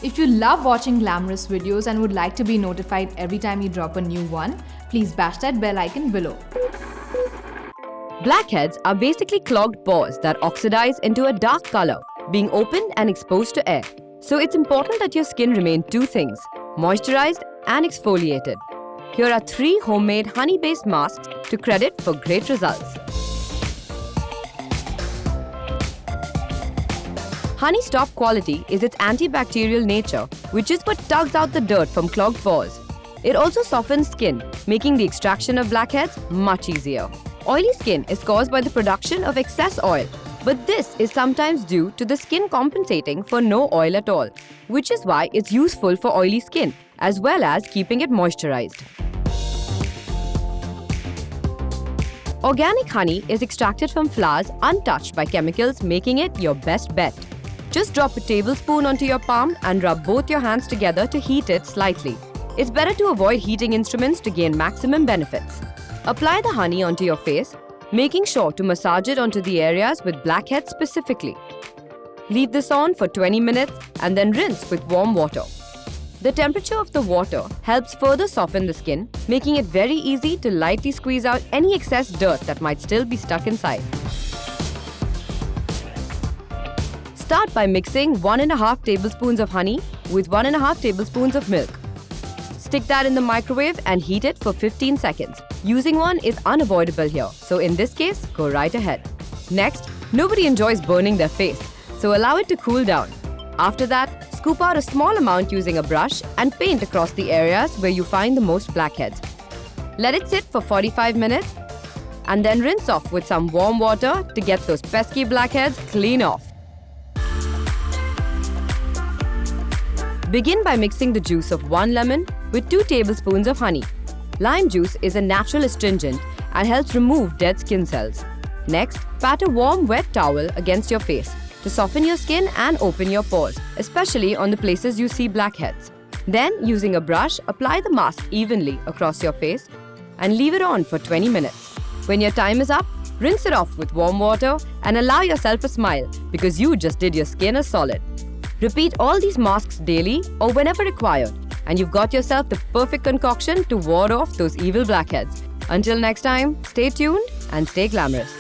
If you love watching glamorous videos and would like to be notified every time you drop a new one, please bash that bell icon below. Blackheads are basically clogged pores that oxidize into a dark color, being open and exposed to air. So it's important that your skin remain two things: moisturized and exfoliated. Here are 3 homemade honey-based masks to credit for great results. Honey's top quality is its antibacterial nature, which is what tugs out the dirt from clogged pores. It also softens skin, making the extraction of blackheads much easier. Oily skin is caused by the production of excess oil, but this is sometimes due to the skin compensating for no oil at all, which is why it's useful for oily skin, as well as keeping it moisturized. Organic honey is extracted from flowers untouched by chemicals, making it your best bet. Just drop a tablespoon onto your palm and rub both your hands together to heat it slightly. It's better to avoid heating instruments to gain maximum benefits. Apply the honey onto your face, making sure to massage it onto the areas with blackheads specifically. Leave this on for 20 minutes and then rinse with warm water. The temperature of the water helps further soften the skin, making it very easy to lightly squeeze out any excess dirt that might still be stuck inside. Start by mixing 1.5 tablespoons of honey with 1.5 tablespoons of milk. Stick that in the microwave and heat it for 15 seconds. Using one is unavoidable here, so in this case, go right ahead. Next, nobody enjoys burning their face, so allow it to cool down. After that, scoop out a small amount using a brush and paint across the areas where you find the most blackheads. Let it sit for 45 minutes and then rinse off with some warm water to get those pesky blackheads clean off. Begin by mixing the juice of 1 lemon with 2 tablespoons of honey. Lime juice is a natural astringent and helps remove dead skin cells. Next, pat a warm wet towel against your face to soften your skin and open your pores, especially on the places you see blackheads. Then, using a brush, apply the mask evenly across your face and leave it on for 20 minutes. When your time is up, rinse it off with warm water and allow yourself a smile because you just did your skin a solid. Repeat all these masks daily or whenever required, and you've got yourself the perfect concoction to ward off those evil blackheads. Until next time, stay tuned and stay glamorous.